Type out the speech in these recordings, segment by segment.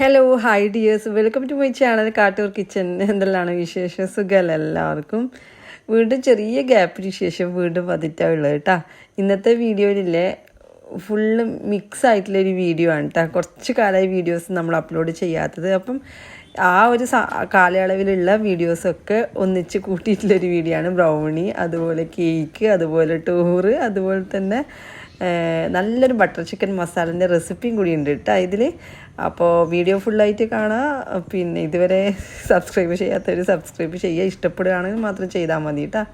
Hello hi dears, welcome to my channel Kattoor kitchen. എന്തെല്ലാം വിശേഷം? സുഖമല്ല എല്ലാവർക്കും. വീണ്ടും ചെറിയ ഗ്യാപ്പിന് ശേഷം വീണ്ടും വന്നിട്ടുള്ളത് കേട്ടോ. ഇന്നത്തെ വീഡിയോയിലെ ഫുള്ള് മിക്സ് ആയിട്ടുള്ളൊരു വീഡിയോ ആണ് കേട്ടോ. കുറച്ച് കാലമായി വീഡിയോസ് നമ്മൾ അപ്ലോഡ് ചെയ്യാത്തത്. അപ്പം ആ ഒരു കാലയളവിലുള്ള വീഡിയോസൊക്കെ ഒന്നിച്ച് കൂട്ടിയിട്ടുള്ളൊരു വീഡിയോ ആണ്. ബ്രൗണി, അതുപോലെ കേക്ക്, അതുപോലെ ടൂറ്, അതുപോലെ തന്നെ നല്ലൊരു ബട്ടർ ചിക്കൻ മസാലേൻ്റെ റെസിപ്പിയും കൂടി ഉണ്ട് കേട്ടോ ഇതിൽ. അപ്പോൾ വീഡിയോ ഫുള്ളായിട്ട് കാണാം. പിന്നെ ഇതുവരെ സബ്സ്ക്രൈബ് ചെയ്യാത്തവർ സബ്സ്ക്രൈബ് ചെയ്യുക, ഇഷ്ടപ്പെടുകയാണെങ്കിൽ മാത്രം ചെയ്താൽ മതി കേട്ടോ.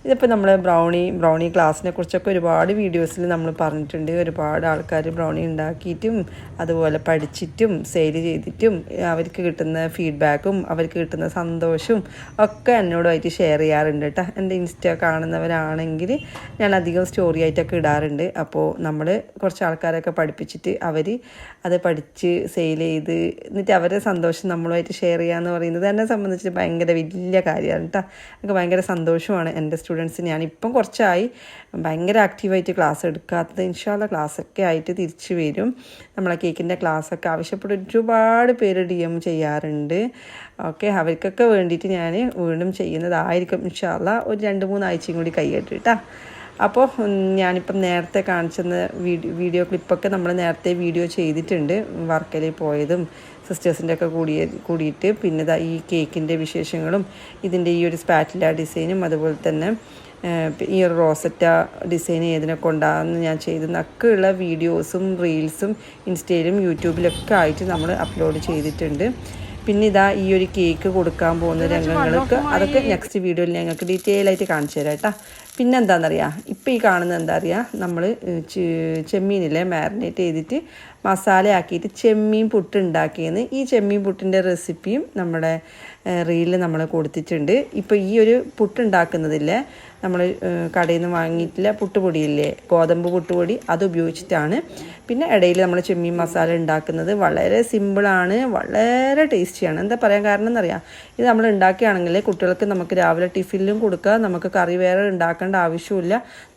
ഇതിപ്പോൾ നമ്മൾ ബ്രൗണി ക്ലാസ്സിനെ കുറിച്ചൊക്കെ ഒരുപാട് വീഡിയോസിൽ നമ്മൾ പറഞ്ഞിട്ടുണ്ട്. ഒരുപാട് ആൾക്കാർ ബ്രൗണി ഉണ്ടാക്കിയിട്ടും അതുപോലെ പഠിച്ചിട്ടും സെയിൽ ചെയ്തിട്ടും അവർക്ക് കിട്ടുന്ന ഫീഡ്ബാക്കും അവർക്ക് കിട്ടുന്ന സന്തോഷവും ഒക്കെ എന്നോടുമായിട്ട് ഷെയർ ചെയ്യാറുണ്ട് കേട്ടോ. എൻ്റെ ഇൻസ്റ്റ കാണുന്നവരാണെങ്കിൽ ഞാൻ അധികം സ്റ്റോറി ആയിട്ടൊക്കെ ഇടാറുണ്ട്. അപ്പോൾ നമ്മൾ കുറച്ച് ആൾക്കാരൊക്കെ പഠിപ്പിച്ചിട്ട് അവർ അത് പഠിച്ച് സെയിൽ ചെയ്ത് എന്നിട്ട് അവരുടെ സന്തോഷം നമ്മളുമായിട്ട് ഷെയർ ചെയ്യുക എന്ന് പറയുന്നത് എന്നെ സംബന്ധിച്ച് ഭയങ്കര വലിയ കാര്യമാണ് കേട്ടോ. എനിക്ക് ഭയങ്കര സന്തോഷമാണ്. എൻ്റെ സ്റ്റുഡൻസ് ഞാനിപ്പം കുറച്ചായി ഭയങ്കര ആക്റ്റീവായിട്ട് ക്ലാസ് എടുക്കാത്തത്. ഇൻഷാല്ല ക്ലാസ്സൊക്കെ ആയിട്ട് തിരിച്ചു വരും. നമ്മളെ കേക്കിൻ്റെ ക്ലാസ്സൊക്കെ ആവശ്യപ്പെട്ട് ഒരുപാട് പേര് DM ചെയ്യാറുണ്ട്. ഓക്കെ, അവർക്കൊക്കെ വേണ്ടിയിട്ട് ഞാൻ വീണ്ടും ചെയ്യുന്നതായിരിക്കും ഇൻഷാല്ല. ഒരു 2-3 ആഴ്ചയും കൂടി കഴിയട്ടെ കേട്ടോ. അപ്പോൾ ഞാനിപ്പം നേരത്തെ കാണിച്ചെന്ന വീഡിയോ ക്ലിപ്പൊക്കെ നമ്മൾ നേരത്തെ വീഡിയോ ചെയ്തിട്ടുണ്ട്. വർക്കലയിൽ പോയതും സിസ്റ്റേഴ്സിൻ്റെ ഒക്കെ കൂടിയിട്ട് പിന്നെ ഈ കേക്കിൻ്റെ വിശേഷങ്ങളും ഇതിൻ്റെ ഈ ഒരു സ്പാറ്റില ഡിസൈനും അതുപോലെ തന്നെ ഈ ഒരു റോസറ്റ ഡിസൈൻ ഏതിനെ കൊണ്ടാണെന്ന് ഞാൻ ചെയ്തെന്നൊക്കെയുള്ള വീഡിയോസും റീൽസും ഇൻസ്റ്റയിലും യൂട്യൂബിലൊക്കെ ആയിട്ട് നമ്മൾ അപ്ലോഡ് ചെയ്തിട്ടുണ്ട്. പിന്നെ ഇതാ ഈ ഒരു കേക്ക് കൊടുക്കാൻ പോകുന്ന രംഗങ്ങളൊക്കെ അതൊക്കെ നെക്സ്റ്റ് വീഡിയോയിൽ ഞങ്ങൾക്ക് ഡീറ്റെയിൽ ആയിട്ട് കാണിച്ചു തരാം കേട്ടോ. പിന്നെ എന്താണെന്നറിയാം, ഇപ്പോൾ ഈ കാണുന്നത് എന്താ അറിയാം, നമ്മൾ ചെമ്മീനിലെ മാരിനേറ്റ് ചെയ്തിട്ട് മസാല ആക്കിയിട്ട് ചെമ്മീൻ പുട്ട് ഉണ്ടാക്കിയെന്ന്. ഈ ചെമ്മീൻ പുട്ടിൻ്റെ റെസിപ്പിയും നമ്മുടെ റീലിൽ നമ്മൾ കൊടുത്തിട്ടുണ്ട്. ഇപ്പോൾ ഈ ഒരു പുട്ട് ഉണ്ടാക്കുന്നതില്ലേ, നമ്മൾ കടയിൽ നിന്ന് വാങ്ങിയിട്ടില്ല പുട്ടുപൊടിയില്ലേ, ഗോതമ്പ് പുട്ടുപൊടി, അത് ഉപയോഗിച്ചിട്ടാണ്. പിന്നെ ഇടയിൽ നമ്മൾ ചെമ്മീൻ മസാല ഉണ്ടാക്കുന്നത് വളരെ സിമ്പിളാണ്, വളരെ ടേസ്റ്റിയാണ്. എന്താ പറയാൻ കാരണം എന്നറിയാം, ഇത് നമ്മൾ ഉണ്ടാക്കുകയാണെങ്കിൽ കുട്ടികൾക്ക് നമുക്ക് രാവിലെ ടിഫിനിലും കൊടുക്കുക, നമുക്ക് കറി വേറെ ഉണ്ടാക്കേണ്ട ആവശ്യമില്ല.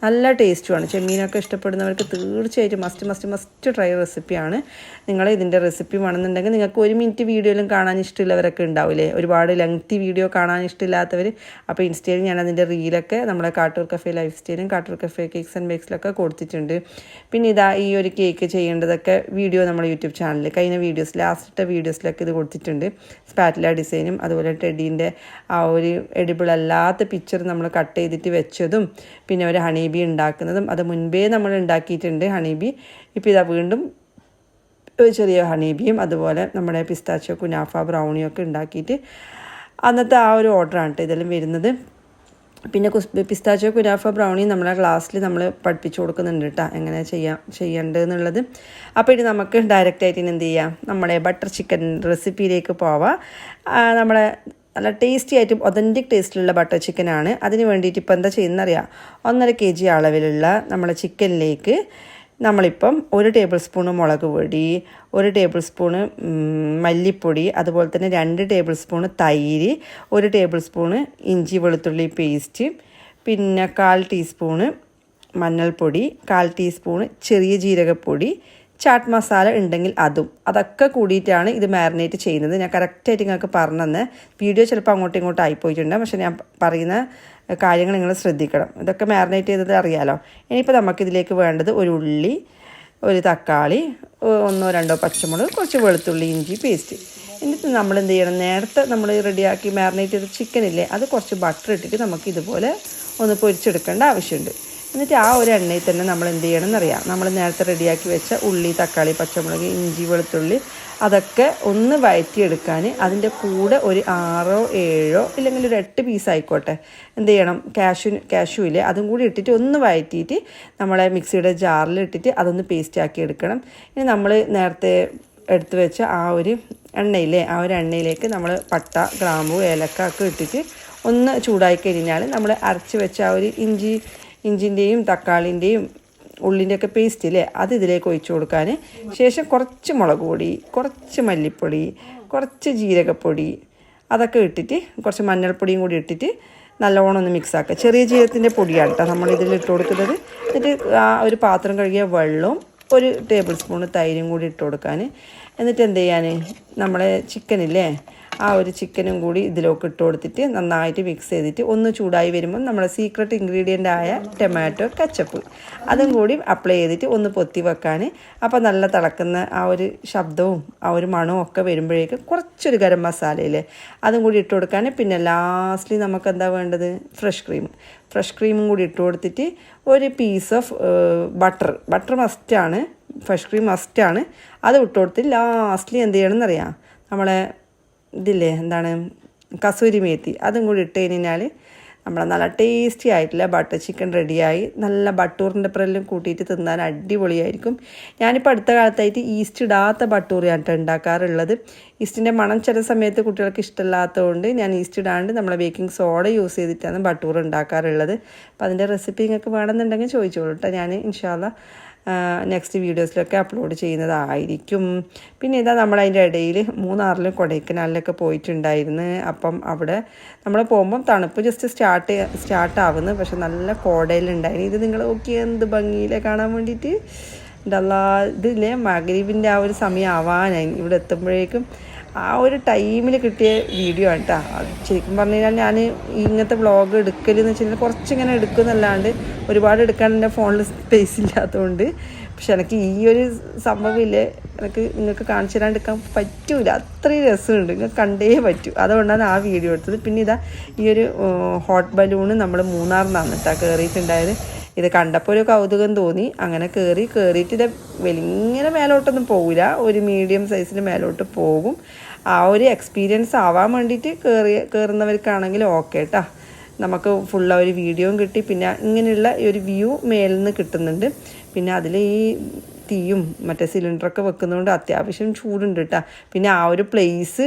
നല്ല ടേസ്റ്റുമാണ്. ചെമ്മീനൊക്കെ ഇഷ്ടപ്പെടുന്നവർക്ക് തീർച്ചയായിട്ടും മസ്റ്റ് ട്രൈ റെസിപ്പിയാണ്. നിങ്ങൾ ഇതിൻ്റെ റെസിപ്പി വേണമെന്നുണ്ടെങ്കിൽ നിങ്ങൾക്ക് 1 മിനിറ്റ് വീഡിയോയിലും കാണാൻ ഇഷ്ടമുള്ളവരൊക്കെ ഉണ്ടാവില്ലേ, ഒരുപാട് ലെങ്തി വീഡിയോ കാണാൻ ഇഷ്ടമില്ലാത്തവർ. അപ്പോൾ ഇൻസ്റ്റയിൽ ഞാൻ അതിൻ്റെ റീലൊക്കെ നമ്മളെ കാട്ടൂർ കഫേ ലൈഫ് സ്റ്റൈലും കാട്ടൂർ കഫേ കേക്ക്സ് ആൻഡ് ബേക്സിലൊക്കെ കൊടുത്തിട്ടുണ്ട്. പിന്നെ ഇതാ ഈ ഒരു കേക്ക് ചെയ്യേണ്ടതൊക്കെ വീഡിയോ നമ്മുടെ യൂട്യൂബ് ചാനലിൽ കഴിഞ്ഞ വീഡിയോസ് ലാസ്റ്റ് വീഡിയോസിലൊക്കെ ഇത് കൊടുത്തിട്ടുണ്ട്. സ്പാറ്റില ഡിസൈനും അതുപോലെ ടെഡീൻ്റെ ആ ഒരു എഡിബിൾ അല്ലാത്ത പിക്ചർ നമ്മൾ കട്ട് ചെയ്തിട്ട് വെച്ചതും പിന്നെ ഒരു ഹണീബി ഉണ്ടാക്കുന്നതും അത് മുൻപേ നമ്മൾ ഉണ്ടാക്കിയിട്ടുണ്ട് ഹണീബി. ഇപ്പോൾ ഇതാ വീണ്ടും ഒരു ചെറിയ ഹണീബിയും അതുപോലെ നമ്മുടെ പിസ്താച്ചോ കുനാഫ ബ്രൗണിയൊക്കെ ഉണ്ടാക്കിയിട്ട് അന്നത്തെ ആ ഒരു ഓർഡറാണ് കേട്ടോ ഇതെല്ലാം വരുന്നത്. പിന്നെ പിസ്താച്ചോ കുനാഫ ബ്രൗണി നമ്മളെ ക്ലാസ്സിൽ നമ്മൾ പഠിപ്പിച്ചു കൊടുക്കുന്നുണ്ട് കേട്ടോ, എങ്ങനെ ചെയ്യേണ്ടതെന്നുള്ളത്. അപ്പോൾ ഇനി നമുക്ക് ഡയറക്റ്റായിട്ട് ഇനി എന്ത് ചെയ്യാം, നമ്മുടെ ബട്ടർ ചിക്കൻ റെസിപ്പിയിലേക്ക് പോവാം. നമ്മളെ നല്ല ടേസ്റ്റി ആയിട്ടും ഒതൻറ്റിക് ടേസ്റ്റിലുള്ള ബട്ടർ ചിക്കനാണ്. അതിന് വേണ്ടിയിട്ട് ഇപ്പോൾ എന്താ ചെയ്യുന്നറിയാം, 1.5 kg അളവിലുള്ള നമ്മളെ ചിക്കനിലേക്ക് നമ്മളിപ്പം 1 ടേബിൾ സ്പൂണ് മുളക് പൊടി, 1 ടേബിൾ സ്പൂണ് മല്ലിപ്പൊടി, അതുപോലെ തന്നെ 2 ടേബിൾ സ്പൂണ് തൈര്, 1 ടേബിൾ സ്പൂണ് ഇഞ്ചി വെളുത്തുള്ളി പേസ്റ്റ്, പിന്നെ 1/4 ടീസ്പൂണ് മഞ്ഞൾപ്പൊടി, 1/4 ടീസ്പൂണ് ചെറിയ ജീരകപ്പൊടി, ചാട്ട് മസാല ഉണ്ടെങ്കിൽ അതൊക്കെ കൂടിയിട്ടാണ് ഇത് മാരിനേറ്റ് ചെയ്യുന്നത്. ഞാൻ കറക്റ്റായിട്ട് നിങ്ങൾക്ക് പറഞ്ഞു തന്നെ, വീഡിയോ ചിലപ്പോൾ അങ്ങോട്ടും ഇങ്ങോട്ടും ആയിപ്പോയിട്ടുണ്ട്, പക്ഷേ ഞാൻ പറയുന്ന കാര്യങ്ങൾ നിങ്ങൾ ശ്രദ്ധിക്കണം. ഇതൊക്കെ മാരിനേറ്റ് ചെയ്തത് അറിയാലോ. ഇനിയിപ്പോൾ നമുക്കിതിലേക്ക് വേണ്ടത് ഒരു ഉള്ളി, ഒരു തക്കാളി, 1-2 പച്ചമുളക്, കുറച്ച് വെളുത്തുള്ളി ഇഞ്ചി പേസ്റ്റ്. എന്നിട്ട് നമ്മൾ എന്ത് ചെയ്യണം, നേരത്തെ നമ്മൾ റെഡിയാക്കി മാരിനേറ്റ് ചെയ്ത ചിക്കനില്ലേ, അത് കുറച്ച് ബട്ടർ ഇട്ടിട്ട് നമുക്ക് ഇതുപോലെ ഒന്ന് പൊരിച്ചെടുക്കേണ്ട ആവശ്യമുണ്ട്. എന്നിട്ട് ആ ഒരു എണ്ണയിൽ തന്നെ നമ്മൾ എന്ത് ചെയ്യണം എന്നറിയാം, നമ്മൾ നേരത്തെ റെഡിയാക്കി വെച്ച ഉള്ളി, തക്കാളി, പച്ചമുളക്, ഇഞ്ചി, വെളുത്തുള്ളി അതൊക്കെ ഒന്ന് വഴറ്റിയെടുക്കാൻ അതിൻ്റെ കൂടെ ഒരു 6-7 ഇല്ലെങ്കിൽ ഒരു 8 പീസ് ആയിക്കോട്ടെ എന്ത് ചെയ്യണം, കാഷ്യൂ ഇല്ലേ, അതും കൂടി ഇട്ടിട്ട് ഒന്ന് വഴറ്റിയിട്ട് നമ്മളെ മിക്സിയുടെ ജാറിൽ ഇട്ടിട്ട് അതൊന്ന് പേസ്റ്റ് ആക്കി എടുക്കണം. ഇനി നമ്മൾ നേരത്തെ എടുത്ത് വെച്ച ആ ഒരു എണ്ണയില്ലേ, ആ ഒരു എണ്ണയിലേക്ക് നമ്മൾ പട്ട, ഗ്രാമ്പു, ഏലക്ക ഒക്കെ ഇട്ടിട്ട് ഒന്ന് ചൂടായി കഴിഞ്ഞാൽ നമ്മൾ അരച്ച് വെച്ച ആ ഒരു ഇഞ്ചിൻ്റെയും തക്കാളിൻ്റെയും ഉള്ളിൻ്റെയൊക്കെ പേസ്റ്റ് ഇല്ലേ, അത് ഇതിലേക്ക് ഒഴിച്ചു കൊടുക്കാൻ. ശേഷം കുറച്ച് മുളക് പൊടി, കുറച്ച് മല്ലിപ്പൊടി, കുറച്ച് ജീരകപ്പൊടി അതൊക്കെ ഇട്ടിട്ട് കുറച്ച് മഞ്ഞൾപ്പൊടിയും കൂടി ഇട്ടിട്ട് നല്ലോണം ഒന്ന് മിക്സാക്കുക. ചെറിയ ജീരകത്തിൻ്റെ പൊടിയാണ് കേട്ടോ നമ്മളിതിൽ ഇട്ട് കൊടുക്കുന്നത്. എന്നിട്ട് ആ ഒരു പാത്രം കഴുകിയ വെള്ളവും 1 ടേബിൾ സ്പൂൺ തൈരും കൂടി ഇട്ട് കൊടുക്കാൻ. എന്നിട്ട് എന്ത് ചെയ്യാൻ, നമ്മളെ ചിക്കനില്ലേ ആ ഒരു ചിക്കനും കൂടി ഇതിലേക്ക് ഇട്ട് കൊടുത്തിട്ട് നന്നായിട്ട് മിക്സ് ചെയ്തിട്ട് ഒന്ന് ചൂടായി വരുമ്പോൾ നമ്മളെ സീക്രട്ട് ഇൻഗ്രീഡിയൻ്റ് ആയ ടൊമാറ്റോ കെച്ചപ്പ് അതും കൂടി അപ്ലൈ ചെയ്തിട്ട് ഒന്ന് പൊത്തി വെക്കാൻ. അപ്പോൾ നല്ല തിളക്കുന്ന ആ ഒരു ശബ്ദവും ആ ഒരു മണവും ഒക്കെ വരുമ്പോഴേക്ക് കുറച്ചൊരു ഗരം മസാലയില്ലേ അതും കൂടി ഇട്ട് കൊടുക്കാൻ. പിന്നെ ലാസ്റ്റ്ലി നമുക്ക് എന്താ വേണ്ടത്, ഫ്രഷ് ക്രീമും കൂടി ഇട്ട് കൊടുത്തിട്ട് ഒരു പീസ് ഓഫ് ബട്ടർ മസ്റ്റാണ്, ഫ്രഷ് ക്രീം മസ്റ്റാണ്, അത് ഇട്ട് കൊടുത്തിട്ട് ലാസ്റ്റ്ലി എന്ത് ചെയ്യണമെന്നറിയാം, നമ്മളെ ഇതില്ലേ എന്താണ് കസൂരി മേത്തി അതും കൂടി ഇട്ട് കഴിഞ്ഞാൽ നമ്മളെ നല്ല ടേസ്റ്റി ആയിട്ടുള്ള ബട്ടർ ചിക്കൻ റെഡിയായി. നല്ല ബട്ടൂറിൻ്റെ അപ്പുറം കൂട്ടിയിട്ട് തിന്നാൻ അടിപൊളിയായിരിക്കും. ഞാനിപ്പോൾ അടുത്ത കാലത്തായിട്ട് ഈസ്റ്റ് ഇടാത്ത ബട്ടൂറിയാണ് ഉണ്ടാക്കാറുള്ളത്. ഈസ്റ്റിൻ്റെ മണം ചില സമയത്ത് കുട്ടികൾക്ക് ഇഷ്ടമില്ലാത്തതുകൊണ്ട് ഞാൻ ഈസ്റ്റ് ഇടാണ്ട് നമ്മളെ ബേക്കിംഗ് സോഡ യൂസ് ചെയ്തിട്ടാണ് ബട്ടൂർ ഉണ്ടാക്കാറുള്ളത്. അപ്പോൾ അതിൻ്റെ റെസിപ്പി നിങ്ങൾക്ക് വേണമെന്നുണ്ടെങ്കിൽ ചോദിച്ചോളൂ കേട്ടോ, ഞാൻ ഇൻഷാ അല്ലാ നെക്സ്റ്റ് വീഡിയോസിലൊക്കെ അപ്ലോഡ് ചെയ്യുന്നതായിരിക്കും. പിന്നെ ഇതാ നമ്മളതിൻ്റെ ഇടയിൽ മൂന്നാറിലും കൊടൈക്കനാലിലൊക്കെ പോയിട്ടുണ്ടായിരുന്നു. അപ്പം അവിടെ നമ്മൾ പോകുമ്പം തണുപ്പ് ജസ്റ്റ് സ്റ്റാർട്ട് ആവുന്നു, പക്ഷെ നല്ല കോടയിലുണ്ടായിരുന്നു. ഇത് നിങ്ങൾ നോക്കിയാൽ എന്ത് ഭംഗിയിലെ കാണാൻ വേണ്ടിയിട്ട്. ഇതില്ലേ മഗ്‌രിബിൻ്റെ ആ ഒരു സമയം ആവാനായി ഇവിടെ എത്തുമ്പോഴേക്കും. ആ ഒരു ടൈമിൽ കിട്ടിയ വീഡിയോ ആണ് കേട്ടോ. അത് ശരിക്കും പറഞ്ഞു കഴിഞ്ഞാൽ ഞാൻ ഇങ്ങനത്തെ വ്ളോഗ് എടുക്കലെന്ന് വെച്ച് കഴിഞ്ഞാൽ കുറച്ചിങ്ങനെ എടുക്കുന്നല്ലാണ്ട് ഒരുപാട് എടുക്കാൻ എൻ്റെ ഫോണിൽ സ്പേസ് ഇല്ലാത്തതുകൊണ്ട്. പക്ഷെ എനിക്ക് ഈ ഒരു സംഭവമില്ലേ നിങ്ങൾക്ക് കാണിച്ചു തരാണ്ടിരിക്കാൻ പറ്റൂല, അത്രയും രസമുണ്ട്, നിങ്ങൾക്ക് കണ്ടേ പറ്റൂ. അതുകൊണ്ടാണ് ആ വീഡിയോ എടുത്തത്. പിന്നെ ഇതാ ഈ ഒരു ഹോട്ട് ബലൂണ് നമ്മൾ മൂന്നാറിനാണ് കേട്ടോ കയറിയിട്ടുണ്ടായത്. ഇത് കണ്ടപ്പോൾ ഒരു കൗതുകം തോന്നി, അങ്ങനെ കയറിയിട്ട് ഇത് വലിങ്ങനെ മേലോട്ടൊന്നും പോകില്ല, ഒരു മീഡിയം സൈസിൽ മേലോട്ട് പോകും. ആ ഒരു എക്സ്പീരിയൻസ് ആവാൻ വേണ്ടിയിട്ട് കയറുന്നവർക്കാണെങ്കിൽ ഓക്കെ കേട്ടോ. നമുക്ക് ഫുൾ ഒരു വീഡിയോയും കിട്ടി, പിന്നെ ഇങ്ങനെയുള്ള ഈ ഒരു വ്യൂ മേലിൽ നിന്ന് കിട്ടുന്നുണ്ട്. പിന്നെ അതിൽ ഈ തീയും മറ്റേ സിലിണ്ടറൊക്കെ വെക്കുന്നതുകൊണ്ട് അത്യാവശ്യം ചൂടുണ്ട് കേട്ടോ. പിന്നെ ആ ഒരു പ്ലേസ്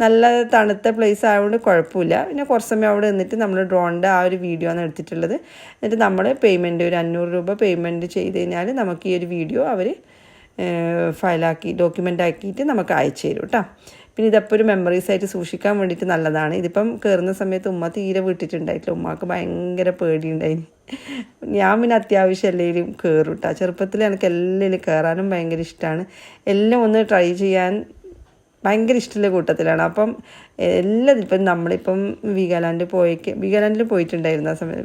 നല്ല തണുത്ത പ്ലേസ് ആയതുകൊണ്ട് കുഴപ്പമില്ല. പിന്നെ കുറച്ച് സമയം അവിടെ നിന്നിട്ട് നമ്മൾ ഡ്രോണിൻ്റെ ആ ഒരു വീഡിയോ ആണ് എടുത്തിട്ടുള്ളത്. എന്നിട്ട് നമ്മൾ പേയ്മെൻറ്റ് ഒരു 500 രൂപ പേയ്മെൻറ്റ് ചെയ്ത് കഴിഞ്ഞാൽ നമുക്ക് ഈ ഒരു വീഡിയോ അവർ ഡോക്യുമെൻ്റ് ആക്കിയിട്ട് നമുക്ക് അയച്ചു തരും കേട്ടോ. പിന്നെ ഇതപ്പോൾ ഒരു മെമ്മറീസ് ആയിട്ട് സൂക്ഷിക്കാൻ വേണ്ടിയിട്ട് നല്ലതാണ്. ഇതിപ്പം കയറുന്ന സമയത്ത് ഉമ്മ തീരെ വിട്ടിട്ടുണ്ടായിട്ടില്ല, ഉമ്മക്ക് ഭയങ്കര പേടിയുണ്ടായിന്. ഞാൻ പിന്നെ അത്യാവശ്യം എല്ലാവരും കയറും കേട്ടോ. ചെറുപ്പത്തിൽ എനിക്ക് എല്ലാവരും കയറാനും ഭയങ്കര ഇഷ്ടമാണ്. എല്ലാം ഒന്ന് ട്രൈ ചെയ്യാൻ ഭയങ്കര ഇഷ്ടമുള്ള കൂട്ടത്തിലാണ്. അപ്പം ഇപ്പം നമ്മളിപ്പം വീഗാലാൻഡിൽ പോയിട്ടുണ്ടായിരുന്നു. ആ സമയത്ത്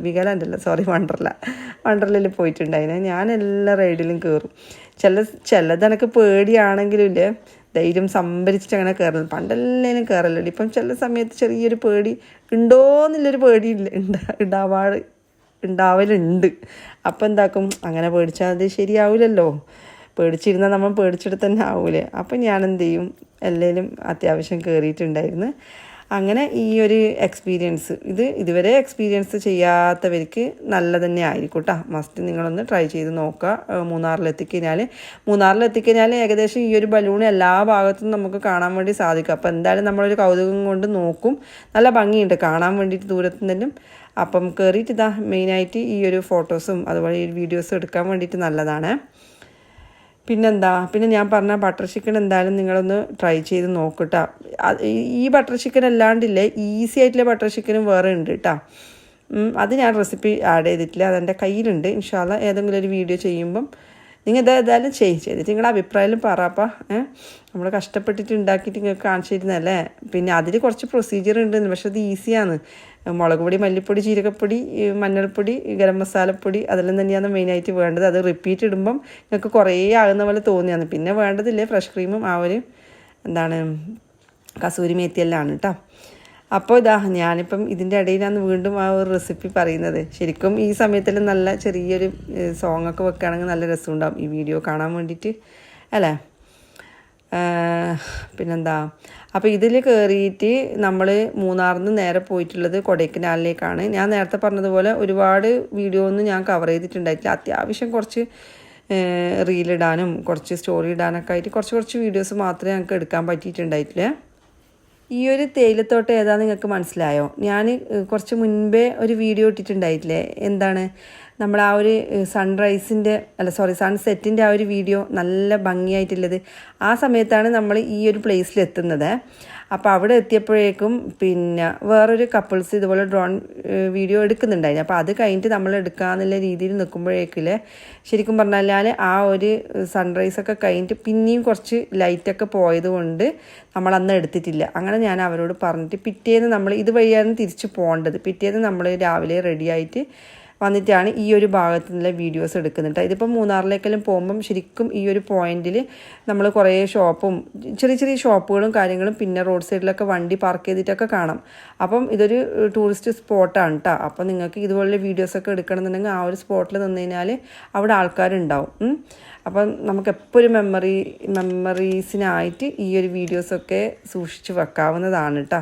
വണ്ടർലയിൽ പോയിട്ടുണ്ടായിരുന്നു. ഞാൻ എല്ലാ റൈഡിലും കയറും. ചിലത് എനിക്ക് പേടിയാണെങ്കിലും ഇല്ലേ ധൈര്യം സംഭരിച്ചിട്ട് അങ്ങനെ കയറുന്നത്. പണ്ടെല്ലാം കയറല്ലോ. ഇപ്പം ചില സമയത്ത് ചെറിയൊരു പേടി ഉണ്ടോയെന്നുള്ളൊരു പേടി ഉണ്ടാവലുണ്ട്. അപ്പം എന്താക്കും, അങ്ങനെ പേടിച്ചാൽ അത് ശരിയാവില്ലല്ലോ. പേടിച്ചിരുന്നാൽ നമ്മൾ പേടിച്ചിട്ട് തന്നെ ആവൂലേ. അപ്പം ഞാൻ എന്ത് ചെയ്യും, എല്ലാവരും അത്യാവശ്യം കയറിയിട്ടുണ്ടായിരുന്നു. അങ്ങനെ ഈ ഒരു എക്സ്പീരിയൻസ് ഇതുവരെ എക്സ്പീരിയൻസ് ചെയ്യാത്തവർക്ക് നല്ല തന്നെ ആയിരിക്കും കേട്ടോ. മസ്റ്റ് നിങ്ങളൊന്ന് ട്രൈ ചെയ്ത് നോക്കുക. മൂന്നാറിലെത്തിക്കഴിഞ്ഞാൽ ഏകദേശം ഈ ഒരു ബലൂൺ എല്ലാ ഭാഗത്തും നമുക്ക് കാണാൻ വേണ്ടി സാധിക്കും. അപ്പോൾ എന്തായാലും നമ്മളൊരു കൗതുകം കൊണ്ട് നോക്കും. നല്ല ഭംഗിയുണ്ട് കാണാൻ വേണ്ടിയിട്ട് ദൂരത്തു നിന്നും. അപ്പം കയറിയിട്ട് ഇതാ മെയിനായിട്ട് ഈ ഒരു ഫോട്ടോസും അതുപോലെ ഈ വീഡിയോസും എടുക്കാൻ വേണ്ടിയിട്ട് നല്ലതാണ്. പിന്നെ ഞാൻ പറഞ്ഞ ബട്ടർ ചിക്കൻ എന്തായാലും നിങ്ങളൊന്ന് ട്രൈ ചെയ്ത് നോക്കട്ടോ. ഈ ബട്ടർ ചിക്കൻ അല്ലാണ്ടില്ലേ ഈസി ആയിട്ടുള്ള ബട്ടർ ചിക്കനും വേറെ ഉണ്ട് കേട്ടോ. അത് ഞാൻ റെസിപ്പി ആഡ് ചെയ്തിട്ടില്ല, അതെൻ്റെ കയ്യിലുണ്ട്. ഇൻഷാ അല്ലാ ഏതെങ്കിലും ഒരു വീഡിയോ ചെയ്യുമ്പം നിങ്ങൾ ഇതേതായാലും ചെയ്തിട്ട് നിങ്ങളുടെ അഭിപ്രായം പറയപ്പാ. നമ്മൾ കഷ്ടപ്പെട്ടിട്ട് ഉണ്ടാക്കിയിട്ട് നിങ്ങൾക്ക് കാണിച്ചു തരുന്നതല്ലേ. പിന്നെ അതിൽ കുറച്ച് പ്രൊസീജിയർ ഉണ്ട്, പക്ഷെ അത് ഈസിയാണ്. മുളക് പൊടി, മല്ലിപ്പൊടി, ജീരകപ്പൊടി, മഞ്ഞൾപ്പൊടി, ഗരം മസാലപ്പൊടി അതെല്ലാം തന്നെയാണ് മെയിനായിട്ട് വേണ്ടത്. അത് റിപ്പീറ്റ് ഇടുമ്പം നിങ്ങൾക്ക് കുറേ ആകുന്ന പോലെ തോന്നിയാണ്. പിന്നെ വേണ്ടതില്ലേ ഫ്രഷ് ക്രീമും ആ ഒരു കസൂരി മേത്തിയെല്ലാം ആണ് കേട്ടോ. അപ്പോൾ ഞാനിപ്പം ഇതിൻ്റെ ഇടയിലാണ് വീണ്ടും ആ ഒരു റെസിപ്പി പറയുന്നത്. ശരിക്കും ഈ സമയത്തെല്ലാം നല്ല ചെറിയൊരു സോങ്ങൊക്കെ വെക്കുകയാണെങ്കിൽ നല്ല രസമുണ്ടാകും ഈ വീഡിയോ കാണാൻ വേണ്ടിയിട്ട് അല്ലേ. പിന്നെന്താ, അപ്പോൾ ഇതിൽ കയറിയിട്ട് നമ്മൾ മൂന്നാറിൽ നിന്ന് നേരെ പോയിട്ടുള്ളത് കൊടൈക്കനാലിലേക്കാണ്. ഞാൻ നേരത്തെ പറഞ്ഞതുപോലെ ഒരുപാട് വീഡിയോ ഒന്നും ഞാൻ കവർ ചെയ്തിട്ടുണ്ടായിട്ടില്ല. അത്യാവശ്യം കുറച്ച് റീലിടാനും കുറച്ച് സ്റ്റോറി ഇടാനൊക്കെ ആയിട്ട് കുറച്ച് വീഡിയോസ് മാത്രമേ ഞങ്ങൾക്ക് എടുക്കാൻ പറ്റിയിട്ടുണ്ടായിട്ടില്ല. ഈ ഒരു തേയിലത്തോട്ടം ഏതാണെന്ന് നിങ്ങൾക്ക് മനസ്സിലായോ? ഞാൻ കുറച്ച് മുൻപേ ഒരു വീഡിയോ ഇട്ടിട്ടുണ്ടായിട്ടില്ലേ, എന്താണ് നമ്മൾ ആ ഒരു സൺസെറ്റിൻ്റെ ആ ഒരു വീഡിയോ നല്ല ഭംഗിയായിട്ടുള്ളത്. ആ സമയത്താണ് നമ്മൾ ഈ ഒരു പ്ലേസിലെത്തുന്നത്. അപ്പോൾ അവിടെ എത്തിയപ്പോഴേക്കും പിന്നെ വേറൊരു കപ്പിൾസ് ഇതുപോലെ ഡ്രോൺ വീഡിയോ എടുക്കുന്നുണ്ടായിരുന്നു. അപ്പോൾ അത് കഴിഞ്ഞിട്ട് നമ്മൾ എടുക്കാമെന്നുള്ള രീതിയിൽ നിൽക്കുമ്പോഴേക്കില്ലേ ശരിക്കും പറഞ്ഞാൽ ആ ഒരു സൺറൈസൊക്കെ കഴിഞ്ഞിട്ട് പിന്നെയും കുറച്ച് ലൈറ്റൊക്കെ പോയത് കൊണ്ട് നമ്മൾ അന്ന് എടുത്തിട്ടില്ല. അങ്ങനെ ഞാൻ അവരോട് പറഞ്ഞിട്ട് പിറ്റേന്ന് നമ്മൾ ഇതുവഴിയാണ് തിരിച്ച് പോകേണ്ടത്. പിറ്റേന്ന് നമ്മൾ രാവിലെ റെഡിയായിട്ട് വന്നിട്ടാണ് ഈ ഒരു ഭാഗത്തു നിന്നുള്ള വീഡിയോസ് എടുക്കുന്നുണ്ട്. ഇതിപ്പോൾ മൂന്നാറിലേക്കെല്ലാം പോകുമ്പം ശരിക്കും ഈ ഒരു പോയിന്റിൽ നമ്മൾ കുറേ ഷോപ്പും ചെറിയ ചെറിയ ഷോപ്പുകളും കാര്യങ്ങളും പിന്നെ റോഡ് സൈഡിലൊക്കെ വണ്ടി പാർക്ക് ചെയ്തിട്ടൊക്കെ കാണാം. അപ്പം ഇതൊരു ടൂറിസ്റ്റ് സ്പോട്ടാണ് കേട്ടോ. അപ്പം നിങ്ങൾക്ക് ഇതുപോലുള്ള വീഡിയോസൊക്കെ എടുക്കണമെന്നുണ്ടെങ്കിൽ ആ ഒരു സ്പോട്ടിൽ നിന്ന് കഴിഞ്ഞാൽ അവിടെ ആൾക്കാരുണ്ടാവും. അപ്പം നമുക്ക് എപ്പോഴും മെമ്മറീസിനായിട്ട് ഈ ഒരു വീഡിയോസൊക്കെ സൂക്ഷിച്ച് വെക്കാവുന്നതാണ് കേട്ടോ.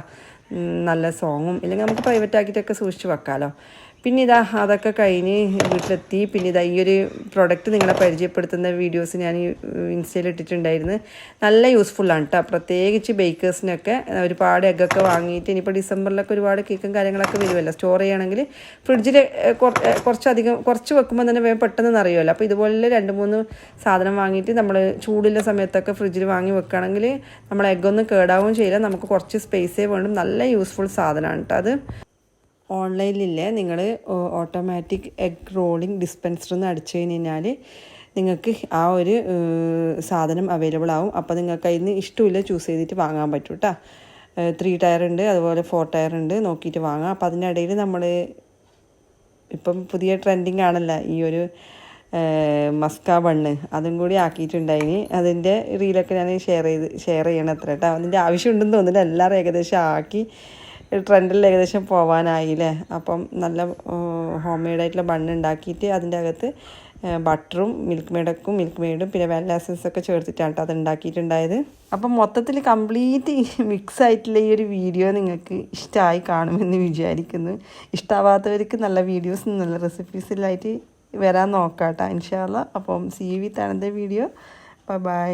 നല്ല സോങ്ങും ഇല്ലെങ്കിൽ നമുക്ക് പ്രൈവറ്റ് ആക്കിയിട്ടൊക്കെ സൂക്ഷിച്ച് വെക്കാമല്ലോ. പിന്നെ ഇതാ അതൊക്കെ കഴിഞ്ഞ് വീട്ടിലെത്തി. പിന്നെ ഇതാ ഈ ഒരു പ്രൊഡക്റ്റ് നിങ്ങളെ പരിചയപ്പെടുത്തുന്ന വീഡിയോസ് ഞാൻ ഇൻസ്റ്റയിൽ ഇട്ടിട്ടുണ്ടായിരുന്നു. നല്ല യൂസ്ഫുള്ളാണ് കേട്ടോ. പ്രത്യേകിച്ച് ബേക്കേഴ്സിനൊക്കെ ഒരുപാട് എഗ്ഗൊക്കെ വാങ്ങിയിട്ട് ഇനിയിപ്പോൾ ഡിസംബറിലൊക്കെ ഒരുപാട് കേക്കും കാര്യങ്ങളൊക്കെ വരുമല്ലോ. സ്റ്റോർ ചെയ്യണമെങ്കിൽ ഫ്രിഡ്ജിൽ കുറച്ച് വെക്കുമ്പോൾ തന്നെ വേഗം പെട്ടെന്ന് നിറയുമല്ലോ. അപ്പോൾ ഇതുപോലെ 2-3 സാധനം വാങ്ങിയിട്ട് നമ്മൾ ചൂടുള്ള സമയത്തൊക്കെ ഫ്രിഡ്ജിൽ വാങ്ങി വെക്കുകയാണെങ്കിൽ നമ്മൾ എഗ്ഗൊന്നും കേടാവുകയും ചെയ്യില്ല. നമുക്ക് കുറച്ച് സ്പേസേ വേണ്ടും. നല്ല യൂസ്ഫുൾ സാധനമാണ് കേട്ടോ അത്. ഓൺലൈനിലില്ലേ നിങ്ങൾ ഓട്ടോമാറ്റിക് എഗ് റോളിംഗ് ഡിസ്പെൻസർ എന്ന് അടിച്ചു കഴിഞ്ഞാൽ നിങ്ങൾക്ക് ആ ഒരു സാധനം അവൈലബിൾ ആവും. അപ്പോൾ നിങ്ങൾക്ക് അതിന് ഇഷ്ടമില്ല ചൂസ് ചെയ്തിട്ട് വാങ്ങാൻ പറ്റും കേട്ടോ. 3 ടയർ ഉണ്ട്, അതുപോലെ 4 ടയർ ഉണ്ട്, നോക്കിയിട്ട് വാങ്ങാം. അപ്പോൾ അതിൻ്റെ ഇടയിൽ നമ്മൾ ഇപ്പം പുതിയ ട്രെൻഡിങ് ആണല്ലോ ഈ ഒരു മസ്ക ബണ്ണ്, അതും കൂടി ആക്കിയിട്ടുണ്ടായിന്. അതിൻ്റെ റീലൊക്കെ ഞാൻ ഷെയർ ചെയ്യണം അത്ര കേട്ടോ. അതിൻ്റെ ആവശ്യമുണ്ടെന്ന് തോന്നുന്നില്ല, എല്ലാവരും ഏകദേശം ആക്കി ട്രെൻഡിൽ ഏകദേശം പോവാനായില്ലേ. അപ്പം നല്ല ഹോം മെയ്ഡായിട്ടുള്ള ബണ്ണ് ഉണ്ടാക്കിയിട്ട് അതിൻ്റെ അകത്ത് ബട്ടറും മിൽക്ക് മെയ്ഡും പിന്നെ വാനില എസൻസൊക്കെ ചേർത്തിട്ടാണ് കേട്ടോ അത് ഉണ്ടാക്കിയിട്ടുണ്ടായത്. അപ്പം മൊത്തത്തിൽ കംപ്ലീറ്റ് മിക്സ് ആയിട്ടുള്ള ഈ ഒരു വീഡിയോ നിങ്ങൾക്ക് ഇഷ്ടമായി കാണുമെന്ന് വിചാരിക്കുന്നു. ഇഷ്ടമാവാത്തവർക്ക് നല്ല വീഡിയോസ് നല്ല റെസിപ്പീസിലായിട്ട് വരാൻ നോക്കാം കേട്ടോ ഇൻഷാ അല്ലാ. അപ്പം see you with another video. By.